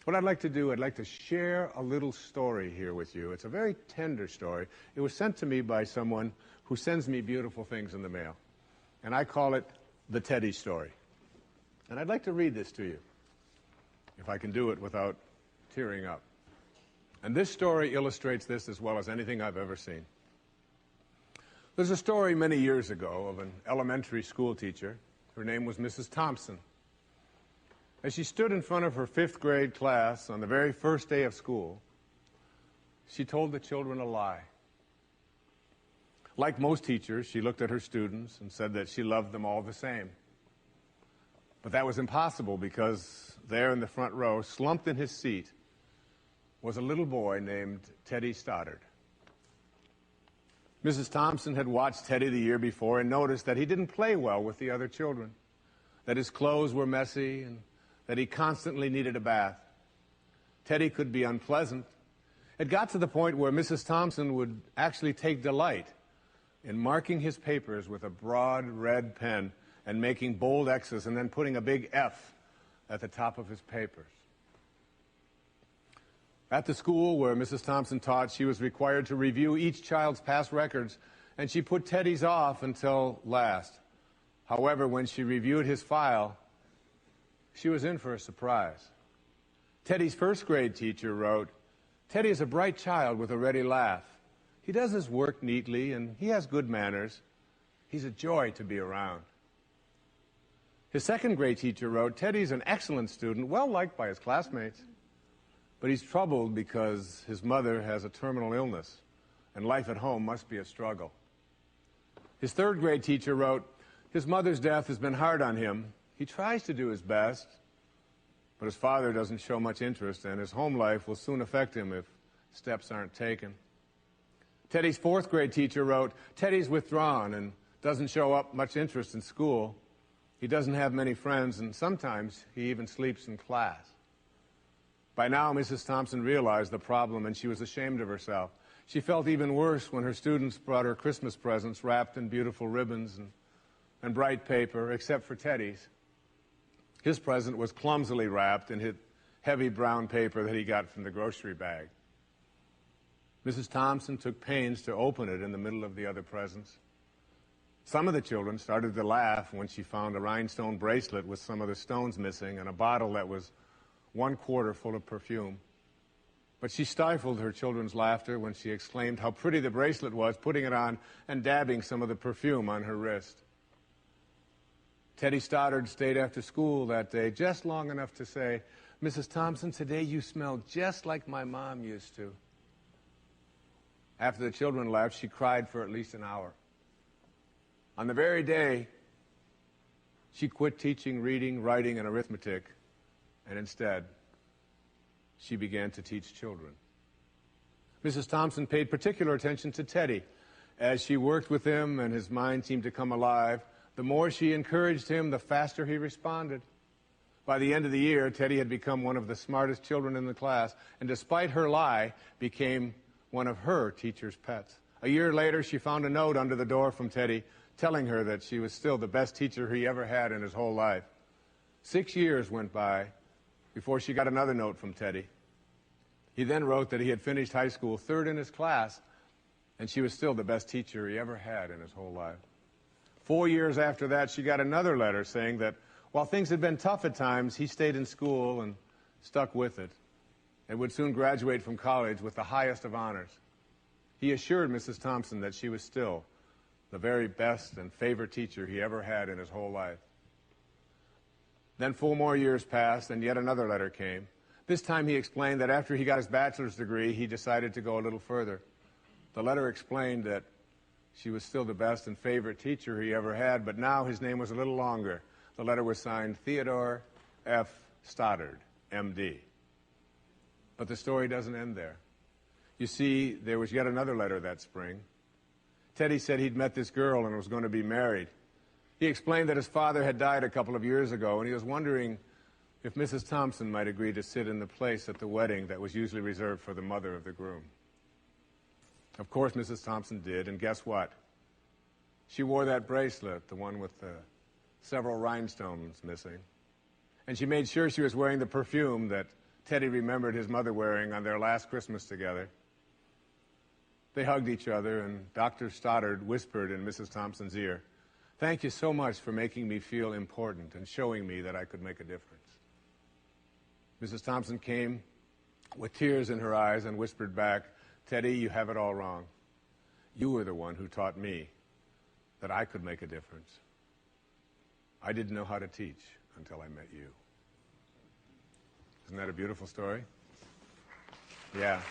What I'd like to do, I'd like to share a little story here with you. It's a very tender story. It was sent to me by someone who sends me beautiful things in the mail. And I call it the Teddy story. And I'd like to read this to you, if I can do it without tearing up. And this story illustrates this as well as anything I've ever seen. There's a story many years ago of an elementary school teacher. Her name was Mrs. Thompson. As she stood in front of her 5th grade class on the very first day of school, she told the children a lie. Like most teachers, she looked at her students and said that she loved them all the same. But that was impossible because there in the front row, slumped in his seat, was a little boy named Teddy Stoddard. Mrs. Thompson had watched Teddy the year before and noticed that he didn't play well with the other children, that his clothes were messy and that he constantly needed a bath. Teddy could be unpleasant. It got to the point where Mrs. Thompson would actually take delight in marking his papers with a broad red pen and making bold X's and then putting a big F at the top of his papers. At the school where Mrs. Thompson taught, she was required to review each child's past records, and she put Teddy's off until last. However, when she reviewed his file, she was in for a surprise. Teddy's 1st grade teacher wrote, "Teddy is a bright child with a ready laugh. He does his work neatly and he has good manners. He's a joy to be around." His 2nd grade teacher wrote, "Teddy's an excellent student, well liked by his classmates, but he's troubled because his mother has a terminal illness and life at home must be a struggle." His 3rd grade teacher wrote, "His mother's death has been hard on him. He tries to do his best, but his father doesn't show much interest, and his home life will soon affect him if steps aren't taken." Teddy's 4th grade teacher wrote, "Teddy's withdrawn and doesn't show up much interest in school. He doesn't have many friends, and sometimes he even sleeps in class." By now, Mrs. Thompson realized the problem, and she was ashamed of herself. She felt even worse when her students brought her Christmas presents wrapped in beautiful ribbons and bright paper, except for Teddy's. His present was clumsily wrapped in heavy brown paper that he got from the grocery bag. Mrs. Thompson took pains to open it in the middle of the other presents. Some of the children started to laugh when she found a rhinestone bracelet with some of the stones missing and a bottle that was 1/4 full of perfume. But she stifled her children's laughter when she exclaimed how pretty the bracelet was, putting it on and dabbing some of the perfume on her wrist. Teddy Stoddard stayed after school that day just long enough to say, "Mrs. Thompson, today you smell just like my mom used to." After the children left, she cried for at least an hour. On the very day, she quit teaching reading, writing, and arithmetic, and instead, she began to teach children. Mrs. Thompson paid particular attention to Teddy. As she worked with him and his mind seemed to come alive, the more she encouraged him, the faster he responded. By the end of the year, Teddy had become one of the smartest children in the class, and despite her lie, became one of her teacher's pets. A year later, she found a note under the door from Teddy telling her that she was still the best teacher he ever had in his whole life. 6 years went by before she got another note from Teddy. He then wrote that he had finished high school 3rd in his class, and she was still the best teacher he ever had in his whole life. 4 years after that, she got another letter saying that while things had been tough at times, he stayed in school and stuck with it and would soon graduate from college with the highest of honors. He assured Mrs. Thompson that she was still the very best and favorite teacher he ever had in his whole life. Then 4 more years passed, and yet another letter came. This time he explained that after he got his bachelor's degree, he decided to go a little further. The letter explained that she was still the best and favorite teacher he ever had, but now his name was a little longer. The letter was signed Theodore F. Stoddard, M.D. But the story doesn't end there. You see, there was yet another letter that spring. Teddy said he'd met this girl and was going to be married. He explained that his father had died a couple of years ago, and he was wondering if Mrs. Thompson might agree to sit in the place at the wedding that was usually reserved for the mother of the groom. Of course, Mrs. Thompson did, and guess what? She wore that bracelet, the one with the several rhinestones missing. And she made sure she was wearing the perfume that Teddy remembered his mother wearing on their last Christmas together. They hugged each other, and Dr. Stoddard whispered in Mrs. Thompson's ear, "Thank you so much for making me feel important and showing me that I could make a difference." Mrs. Thompson came with tears in her eyes and whispered back, "Teddy, you have it all wrong. You were the one who taught me that I could make a difference. I didn't know how to teach until I met you." Isn't that a beautiful story? Yeah.